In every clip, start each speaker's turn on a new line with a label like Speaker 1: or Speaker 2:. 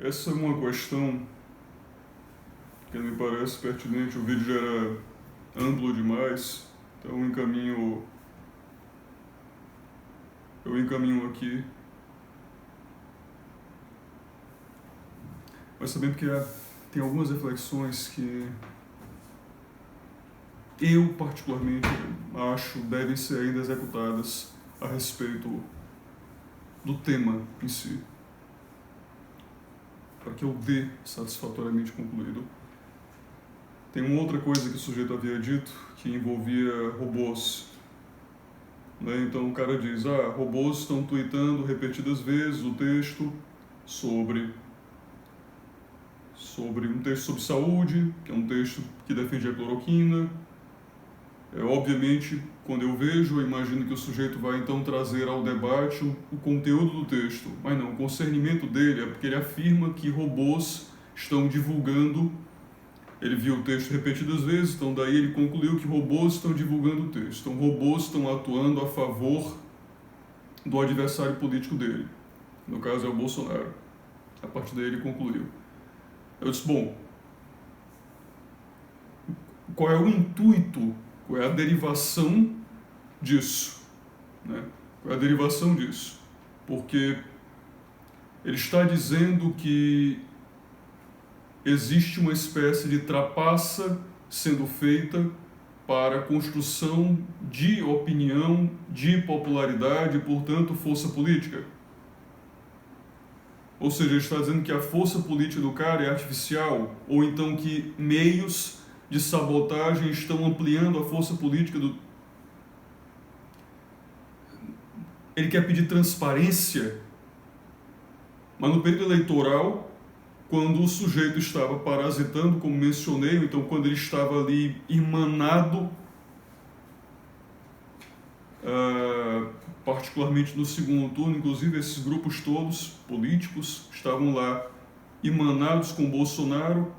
Speaker 1: Essa é uma questão que me parece pertinente. O vídeo já era amplo demais, então eu encaminho aqui. Mas também porque tem algumas reflexões que eu particularmente acho devem ser ainda executadas a respeito do tema em si, para que eu dê satisfatoriamente concluído. Tem uma outra coisa que o sujeito havia dito que envolvia robôs. Né? Então o cara diz, robôs estão tweetando repetidas vezes o texto sobre um texto sobre saúde, que é um texto que defende a cloroquina. Obviamente, quando eu vejo, eu imagino que o sujeito vai então trazer ao debate o conteúdo do texto. Mas não, o concernimento dele é porque ele afirma que robôs estão divulgando. Ele viu o texto repetidas vezes, então daí ele concluiu que robôs estão divulgando o texto. Então robôs estão atuando a favor do adversário político dele. No caso é o Bolsonaro. A partir daí ele concluiu. Eu disse, bom, qual é o intuito, qual é a derivação disso? Né? Qual é a derivação disso? Porque ele está dizendo que existe uma espécie de trapaça sendo feita para a construção de opinião, de popularidade e, portanto, força política. Ou seja, ele está dizendo que a força política do cara é artificial, ou então que meios de sabotagem estão ampliando a força política do... Ele quer pedir transparência, mas no período eleitoral, quando o sujeito estava parasitando, como mencionei, então quando ele estava ali irmanado, particularmente no segundo turno, inclusive esses grupos todos políticos estavam lá irmanados com Bolsonaro,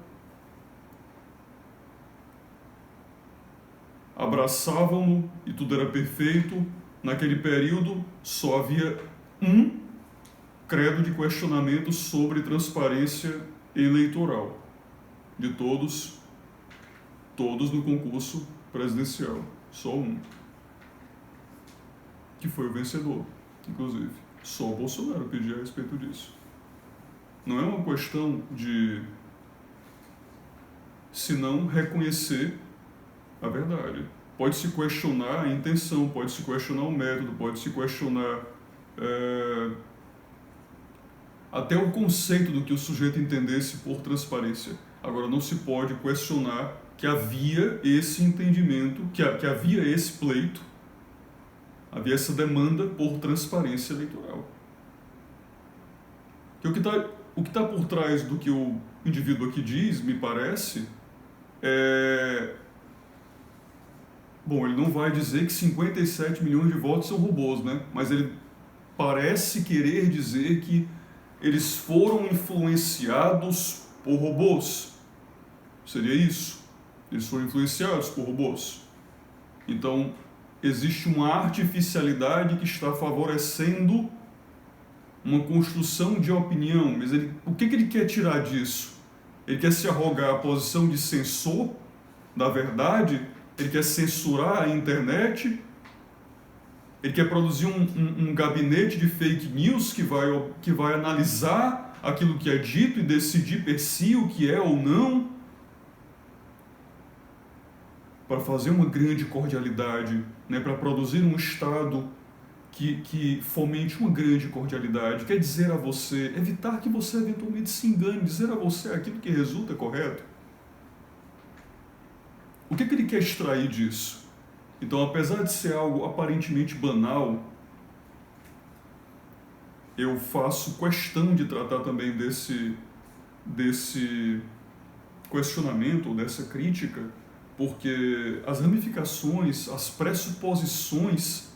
Speaker 1: abraçavam-no e tudo era perfeito. Naquele período só havia um credo de questionamento sobre transparência eleitoral de todos no concurso presidencial, só um, que foi o vencedor, inclusive. Só o Bolsonaro pedia a respeito disso. Não é uma questão de, senão, reconhecer a verdade. Pode-se questionar a intenção, pode-se questionar o método, pode-se questionar até o conceito do que o sujeito entendesse por transparência. Agora, não se pode questionar que havia esse entendimento, que havia esse pleito, havia essa demanda por transparência eleitoral. Que o que está por trás do que o indivíduo aqui diz, me parece, bom, ele não vai dizer que 57 milhões de votos são robôs, né? Mas ele parece querer dizer que eles foram influenciados por robôs. Seria isso. Eles foram influenciados por robôs. Então, existe uma artificialidade que está favorecendo uma construção de opinião. Mas o que ele quer tirar disso? Ele quer se arrogar a posição de censor da verdade? Ele quer censurar a internet? Ele quer produzir um gabinete de fake news que vai analisar aquilo que é dito e decidir per si o que é ou não, para fazer uma grande cordialidade, né, para produzir um Estado que fomente uma grande cordialidade, quer dizer a você, evitar que você eventualmente se engane, dizer a você aquilo que resulta correto. O que ele quer extrair disso? Então, apesar de ser algo aparentemente banal, eu faço questão de tratar também desse questionamento, ou dessa crítica, porque as ramificações, as pressuposições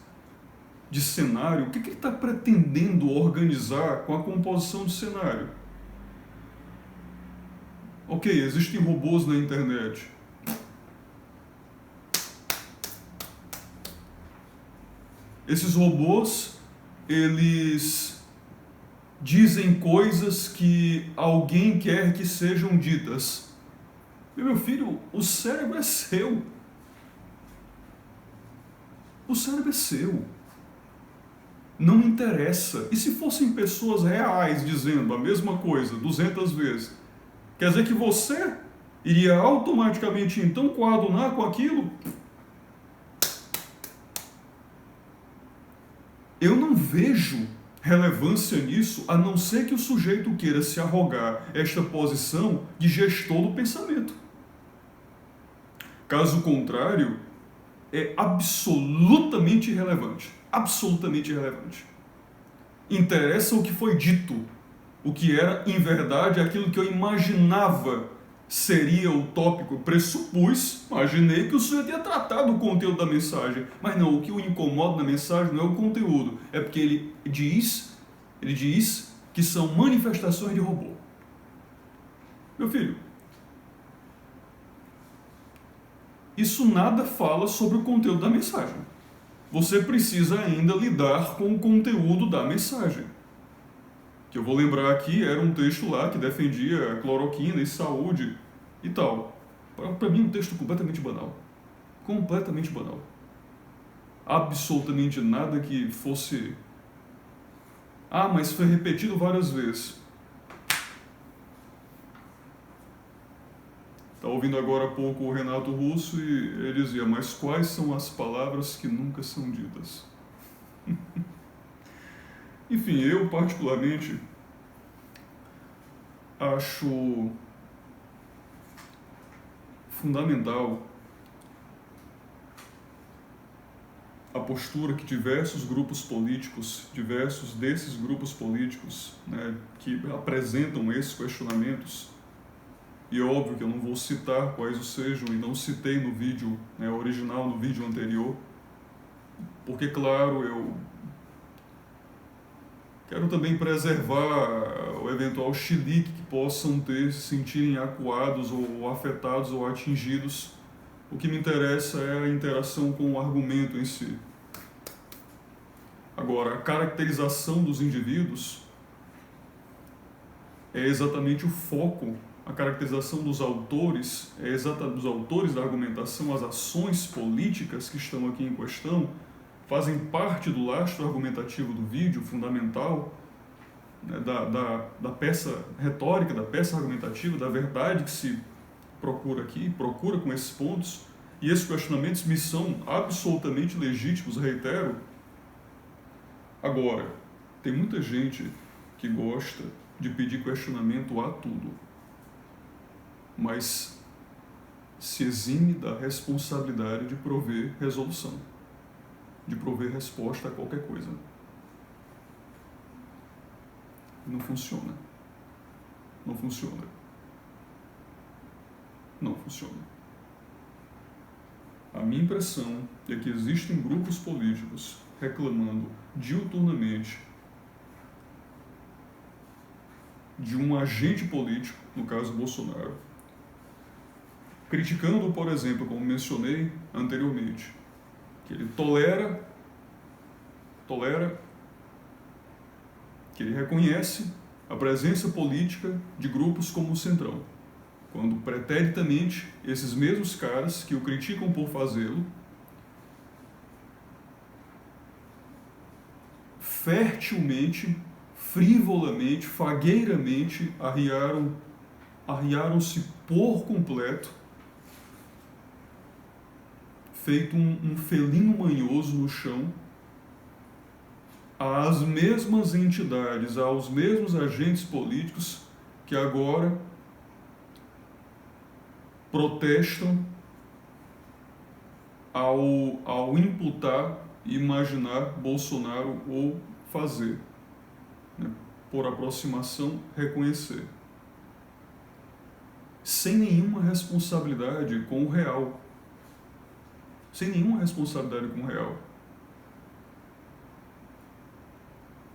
Speaker 1: de cenário, o que ele está pretendendo organizar com a composição do cenário? Ok, existem robôs na internet. Esses robôs, eles dizem coisas que alguém quer que sejam ditas. Meu filho, o cérebro é seu. O cérebro é seu. Não interessa. E se fossem pessoas reais dizendo a mesma coisa 200 vezes? Quer dizer que você iria automaticamente então coadunar com aquilo? Eu não vejo relevância nisso, a não ser que o sujeito queira se arrogar esta posição de gestor do pensamento. Caso contrário, é absolutamente irrelevante. Absolutamente irrelevante. Interessa o que foi dito, o que era, em verdade, aquilo que eu imaginava seria o tópico. Imaginei que o sujeito ia tratar do conteúdo da mensagem. Mas não, o que o incomoda na mensagem não é o conteúdo, é porque ele diz que são manifestações de robô. Meu filho, isso nada fala sobre o conteúdo da mensagem. Você precisa ainda lidar com o conteúdo da mensagem. Que eu vou lembrar aqui, era um texto lá que defendia cloroquina e saúde e tal. Para mim, um texto completamente banal. Completamente banal. Absolutamente nada que fosse... Ah, mas foi repetido várias vezes. Estava ouvindo agora há pouco o Renato Russo e ele dizia, mas quais são as palavras que nunca são ditas? Enfim, eu particularmente acho fundamental a postura que diversos desses grupos políticos, né, que apresentam esses questionamentos, e é óbvio que eu não vou citar quais sejam, e não citei no vídeo, né, original, no vídeo anterior, porque, claro, eu quero também preservar o eventual chilique que possam ter, se sentirem acuados ou afetados ou atingidos. O que me interessa é a interação com o argumento em si. Agora, a caracterização dos indivíduos é exatamente o foco. A caracterização dos autores, dos autores da argumentação, as ações políticas que estão aqui em questão, fazem parte do lastro argumentativo do vídeo, fundamental, né, da peça retórica, da peça argumentativa, da verdade que se procura aqui, procura com esses pontos, e esses questionamentos me são absolutamente legítimos, reitero. Agora, tem muita gente que gosta de pedir questionamento a tudo, mas se exime da responsabilidade de prover resolução, de prover resposta a qualquer coisa. Não funciona. Não funciona. Não funciona. A minha impressão é que existem grupos políticos reclamando diuturnamente de um agente político, no caso Bolsonaro, criticando, por exemplo, como mencionei anteriormente, que ele tolera, que ele reconhece a presença política de grupos como o Centrão, quando preternitamente esses mesmos caras que o criticam por fazê-lo, fertilmente, frivolamente, fagueiramente arriaram-se por completo, feito um felino manhoso no chão, às mesmas entidades, aos mesmos agentes políticos que agora protestam ao imputar e imaginar Bolsonaro ou fazer, né, por aproximação, reconhecer, sem nenhuma responsabilidade com o real. Sem nenhuma responsabilidade com o real.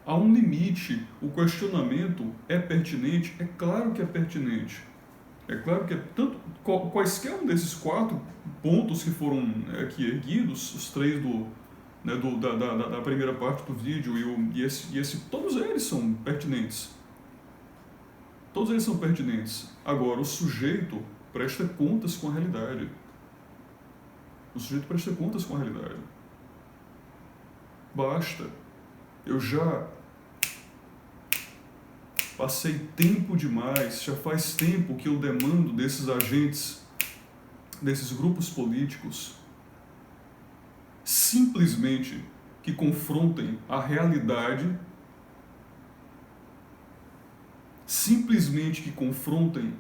Speaker 1: Há um limite, o questionamento é pertinente? É claro que é pertinente. É claro que tanto quaisquer um desses 4 pontos que foram aqui erguidos, os 3 né, da primeira parte do vídeo todos eles são pertinentes. Todos eles são pertinentes. Agora, o sujeito presta contas com a realidade. O sujeito presta contas com a realidade. Basta. Eu já passei tempo demais, já faz tempo que eu demando desses agentes, desses grupos políticos, simplesmente que confrontem a realidade, simplesmente que confrontem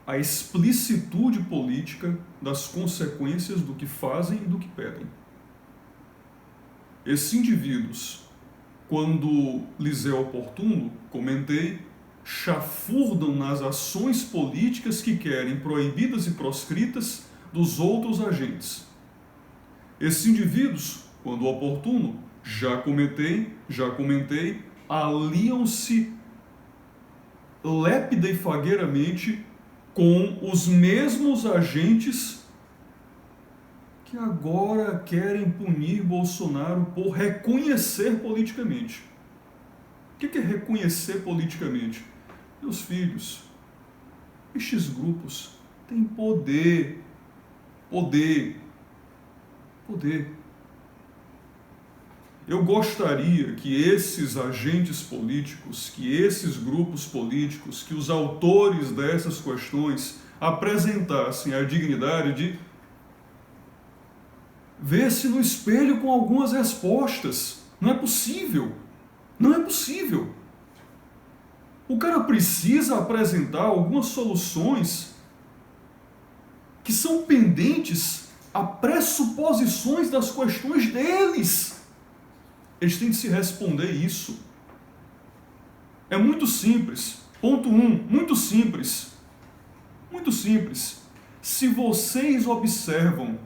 Speaker 1: a explicitude política das consequências do que fazem e do que pedem. Esses indivíduos, quando lhes é oportuno, comentei, chafurdam nas ações políticas que querem proibidas e proscritas dos outros agentes. Esses indivíduos, quando oportuno, já comentei, aliam-se lépida e fagueiramente com os mesmos agentes que agora querem punir Bolsonaro por reconhecer politicamente. O que é reconhecer politicamente? Meus filhos, estes grupos têm poder. Eu gostaria que esses agentes políticos, que esses grupos políticos, que os autores dessas questões apresentassem a dignidade de ver-se no espelho com algumas respostas. Não é possível. Não é possível. O cara precisa apresentar algumas soluções que são pendentes a pressuposições das questões deles. Eles têm de se responder isso. É muito simples. Ponto 1, muito simples. Muito simples. Se vocês observam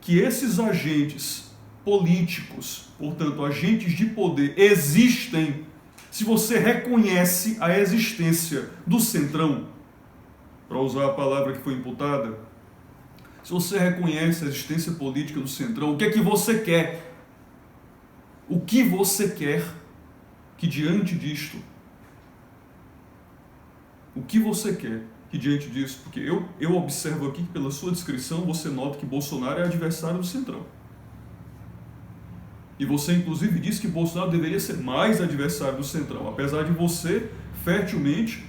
Speaker 1: que esses agentes políticos, portanto, agentes de poder, existem, se você reconhece a existência do Centrão, para usar a palavra que foi imputada, se você reconhece a existência política do Centrão, o que é que você quer? O que você quer que diante disto? O que você quer que diante disso? Porque eu observo aqui que pela sua descrição você nota que Bolsonaro é adversário do Centrão. E você inclusive disse que Bolsonaro deveria ser mais adversário do Centrão, apesar de você fertilmente,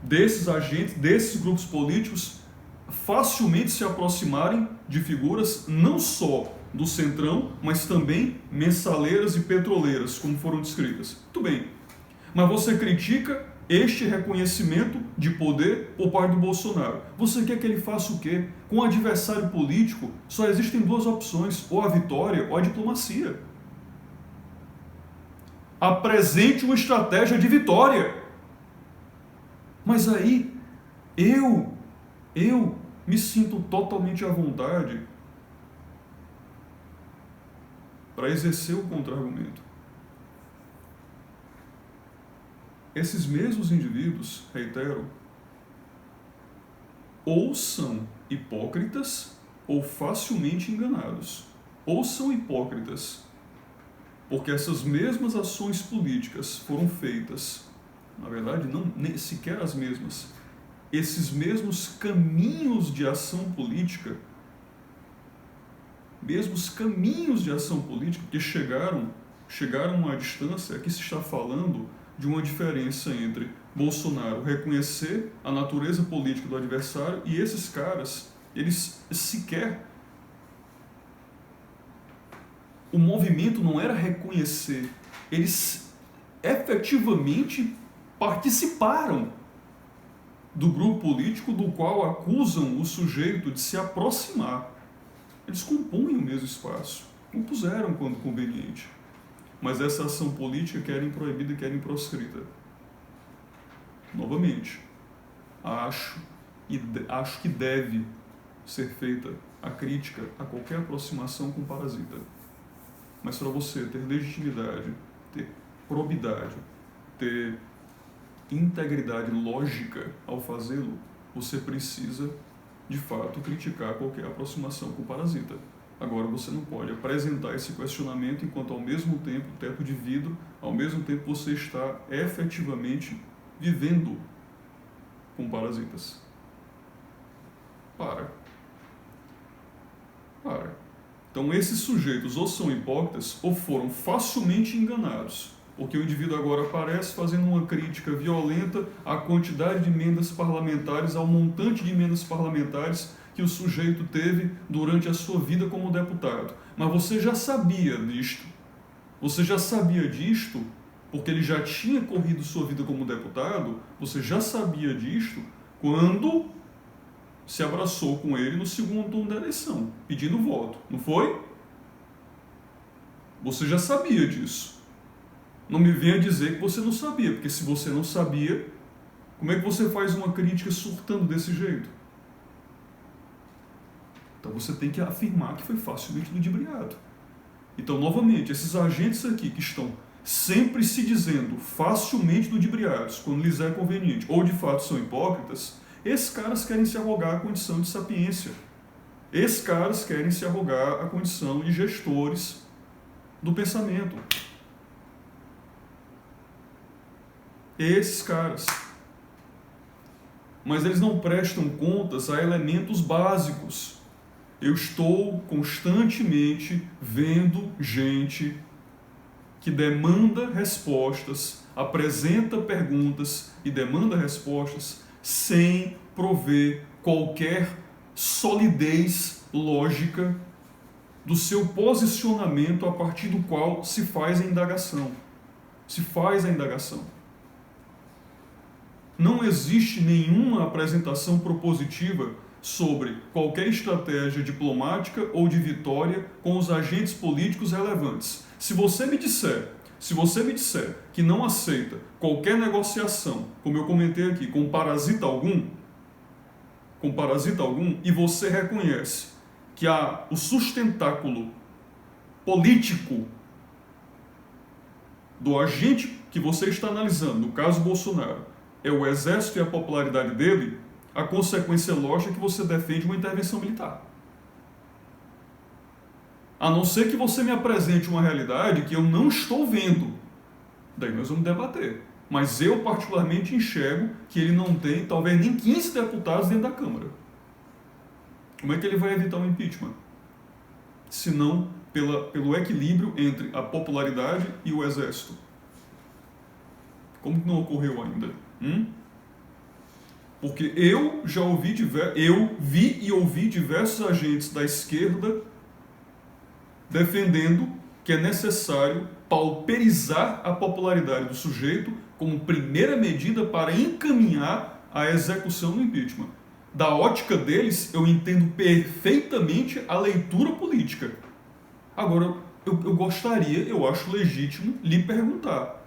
Speaker 1: desses agentes, desses grupos políticos, facilmente se aproximarem de figuras não só do Centrão, mas também mensaleiras e petroleiras, como foram descritas. Muito bem, mas você critica este reconhecimento de poder por parte do Bolsonaro. Você quer que ele faça o quê? Com o adversário político, só existem duas opções, ou a vitória ou a diplomacia. Apresente uma estratégia de vitória. Mas aí, eu me sinto totalmente à vontade para exercer o contra-argumento. Esses mesmos indivíduos, reitero, ou são hipócritas ou facilmente enganados. Ou são hipócritas, porque essas mesmas ações políticas foram feitas, na verdade, não nem sequer as mesmas, esses mesmos caminhos de ação política, que chegaram a uma distância, aqui se está falando de uma diferença entre Bolsonaro reconhecer a natureza política do adversário e esses caras, eles sequer... O movimento não era reconhecer, eles efetivamente participaram do grupo político do qual acusam o sujeito de se aproximar. Eles compõem o mesmo espaço, compuseram quando conveniente. Mas essa ação política querem proibida e querem proscrita. Novamente, acho que deve ser feita a crítica a qualquer aproximação com parasita. Mas para você ter legitimidade, ter probidade, ter integridade lógica ao fazê-lo, você precisa, de fato, criticar qualquer aproximação com parasita. Agora você não pode apresentar esse questionamento enquanto ao mesmo tempo, teto de vidro, ao mesmo tempo você está efetivamente vivendo com parasitas. Para. Então esses sujeitos ou são hipócritas ou foram facilmente enganados, porque o indivíduo agora aparece fazendo uma crítica violenta à quantidade de emendas parlamentares, ao montante de emendas parlamentares que o sujeito teve durante a sua vida como deputado. Mas você já sabia disto. Você já sabia disto, porque ele já tinha corrido sua vida como deputado, você já sabia disto quando se abraçou com ele no segundo turno da eleição, pedindo voto, não foi? Você já sabia disso. Não me venha dizer que você não sabia, porque se você não sabia, como é que você faz uma crítica surtando desse jeito? Então você tem que afirmar que foi facilmente ludibriado. Então, novamente, esses agentes aqui que estão sempre se dizendo facilmente ludibriados, quando lhes é conveniente, ou de fato são hipócritas, esses caras querem se arrogar a condição de sapiência. Esses caras querem se arrogar a condição de gestores do pensamento. Esses caras. Mas eles não prestam contas a elementos básicos. Eu estou constantemente vendo gente que demanda respostas, apresenta perguntas e demanda respostas sem prover qualquer solidez lógica do seu posicionamento a partir do qual se faz a indagação. Não existe nenhuma apresentação propositiva sobre qualquer estratégia diplomática ou de vitória com os agentes políticos relevantes. Se você me disser que não aceita qualquer negociação, como eu comentei aqui, com parasita algum, e você reconhece que o sustentáculo político do agente que você está analisando, no caso Bolsonaro, é o exército e a popularidade dele, a consequência lógica é que você defende uma intervenção militar. A não ser que você me apresente uma realidade que eu não estou vendo. Daí nós vamos debater. Mas eu particularmente enxergo que ele não tem, talvez nem 15 deputados dentro da Câmara. Como é que ele vai evitar o impeachment? Se não pelo equilíbrio entre a popularidade e o exército. Como que não ocorreu ainda? Porque eu vi e ouvi diversos agentes da esquerda defendendo que é necessário pauperizar a popularidade do sujeito como primeira medida para encaminhar a execução do impeachment. Da ótica deles, eu entendo perfeitamente a leitura política. Agora, eu gostaria, eu acho legítimo, lhe perguntar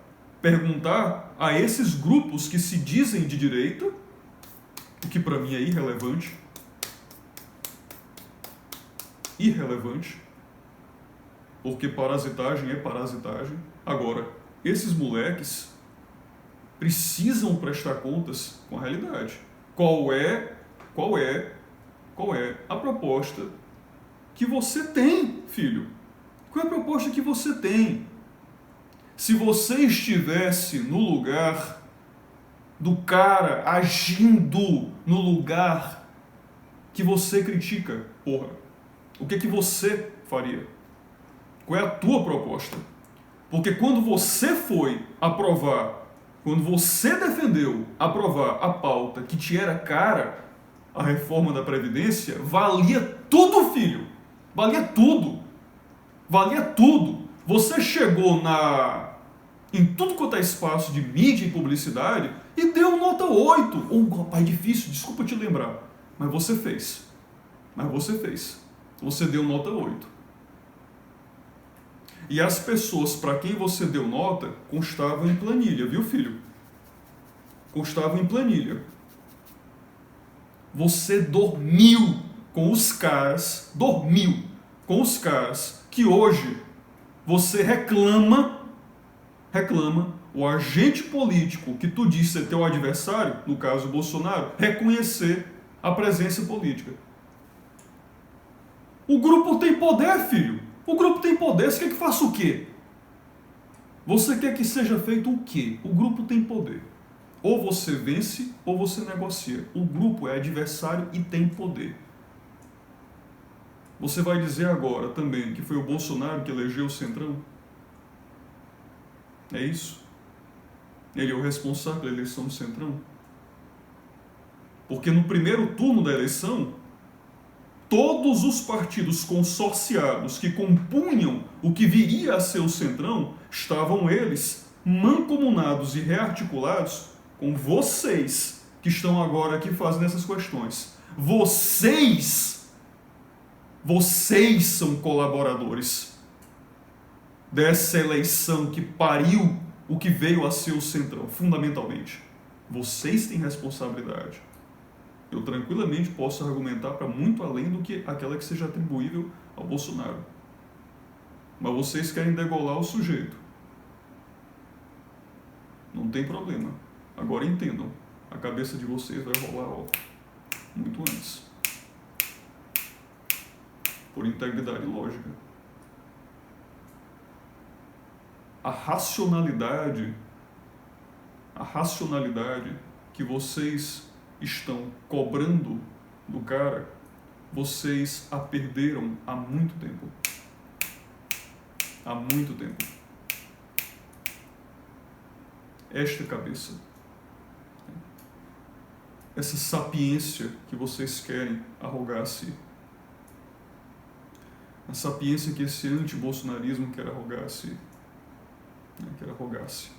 Speaker 1: a esses grupos que se dizem de direita, o que para mim é irrelevante, porque parasitagem é parasitagem. Agora, esses moleques precisam prestar contas com a realidade. Qual é a proposta que você tem, filho? Qual é a proposta que você tem? Se você estivesse no lugar do cara agindo no lugar que você critica, o que você faria? Qual é a tua proposta? Porque quando você defendeu aprovar a pauta que te era cara, a reforma da Previdência, valia tudo, filho. Valia tudo. Você chegou em tudo quanto é espaço de mídia e publicidade e deu nota 8. Rapaz, difícil, desculpa te lembrar. Mas você fez. Você deu nota 8. E as pessoas para quem você deu nota constavam em planilha, viu, filho? Constavam em planilha. Você dormiu com os caras que hoje você reclama o agente político que tu disse ser teu adversário, no caso Bolsonaro, reconhecer a presença política. O grupo tem poder, filho. O grupo tem poder. Você quer que faça o quê? Você quer que seja feito o quê? O grupo tem poder. Ou você vence ou você negocia. O grupo é adversário e tem poder. Você vai dizer agora também que foi o Bolsonaro que elegeu o Centrão? É isso? Ele é o responsável pela eleição do Centrão? Porque no primeiro turno da eleição, todos os partidos consorciados que compunham o que viria a ser o Centrão, estavam eles mancomunados e rearticulados com vocês, que estão agora aqui fazendo essas questões. Vocês são colaboradores dessa eleição que pariu o que veio a ser o Centrão, fundamentalmente. Vocês têm responsabilidade. Eu tranquilamente posso argumentar para muito além do que aquela que seja atribuível ao Bolsonaro. Mas vocês querem degolar o sujeito. Não tem problema. Agora entendam, a cabeça de vocês vai rolar muito antes. Por integridade lógica. A racionalidade que vocês estão cobrando do cara, vocês a perderam há muito tempo. Há muito tempo. Esta cabeça, essa sapiência que vocês querem arrogar a si, a sapiência que esse anti-bolsonarismo quer arrogar a si, quer arrogar-se.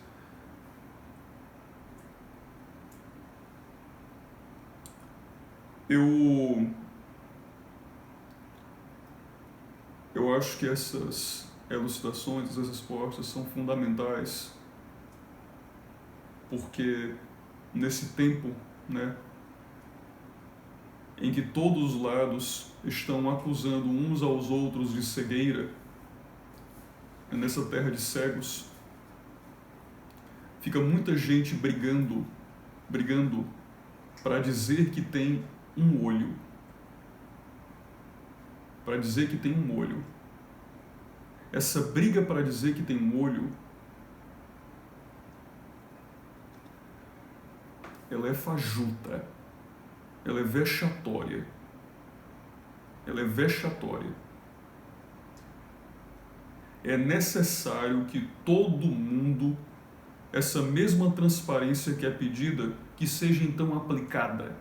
Speaker 1: Eu acho que essas elucidações, essas respostas são fundamentais, porque nesse tempo, em que todos os lados estão acusando uns aos outros de cegueira, nessa terra de cegos, fica muita gente brigando para dizer que tem um olho. Para dizer que tem um olho. Essa briga para dizer que tem um olho, ela é fajuta, ela é vexatória. Ela é vexatória. É necessário que todo mundo, essa mesma transparência que é pedida, que seja então aplicada.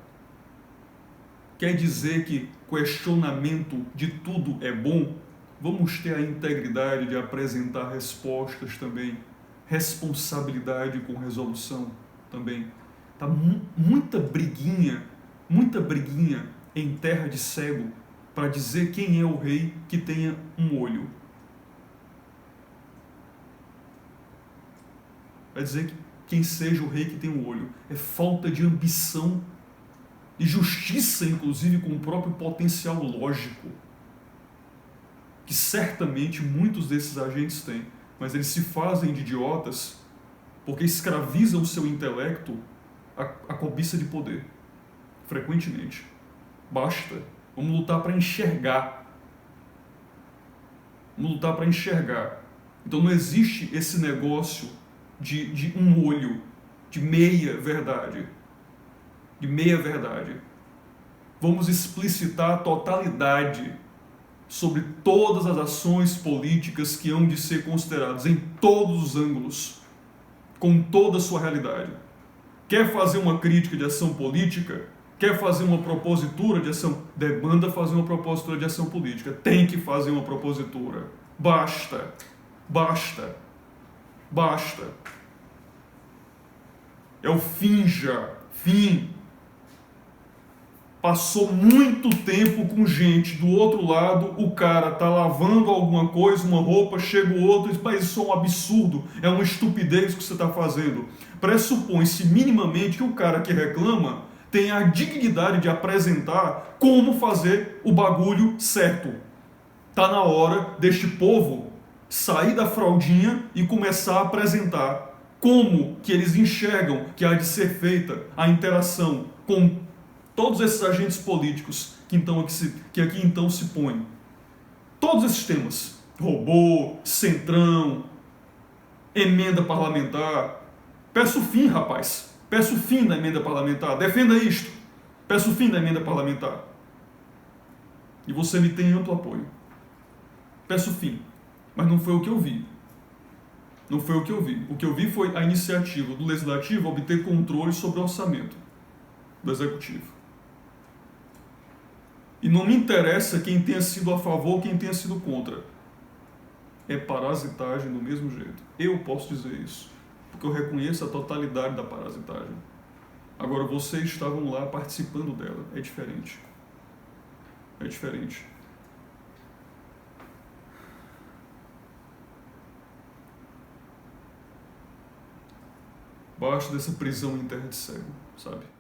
Speaker 1: Quer dizer que questionamento de tudo é bom? Vamos ter a integridade de apresentar respostas também, responsabilidade com resolução também. Tá muita briguinha em terra de cego para dizer quem é o rei que tenha um olho. Para dizer que quem seja o rei que tem um olho. É falta de ambição e justiça, inclusive, com o próprio potencial lógico, que certamente muitos desses agentes têm, mas eles se fazem de idiotas porque escravizam o seu intelecto à cobiça de poder, frequentemente. Basta. Vamos lutar para enxergar. Então não existe esse negócio de um olho, de meia verdade. Vamos explicitar a totalidade sobre todas as ações políticas que hão de ser consideradas em todos os ângulos, com toda a sua realidade. Quer fazer uma crítica de ação política? Quer fazer uma propositura de ação? Demanda fazer uma propositura de ação política. Tem que fazer uma propositura. Basta. É o fim já. Fim. Passou muito tempo com gente do outro lado, o cara tá lavando alguma coisa, uma roupa, chega o outro e diz, mas isso é um absurdo, é uma estupidez que você está fazendo. Pressupõe-se minimamente que o cara que reclama tem a dignidade de apresentar como fazer o bagulho certo. Tá na hora deste povo sair da fraldinha e começar a apresentar como que eles enxergam que há de ser feita a interação com todos esses agentes políticos que aqui então se põem. Todos esses temas, robô, centrão, emenda parlamentar. Peço o fim, rapaz. Peço o fim da emenda parlamentar. Defenda isto. Peço o fim da emenda parlamentar. E você me tem amplo apoio. Peço o fim. Mas não foi o que eu vi. Não foi o que eu vi. O que eu vi foi a iniciativa do Legislativo a obter controle sobre o orçamento do Executivo. E não me interessa quem tenha sido a favor ou quem tenha sido contra. É parasitagem do mesmo jeito. Eu posso dizer isso, porque eu reconheço a totalidade da parasitagem. Agora, vocês estavam lá participando dela. É diferente. É diferente. Basta dessa prisão em terra de cego, sabe?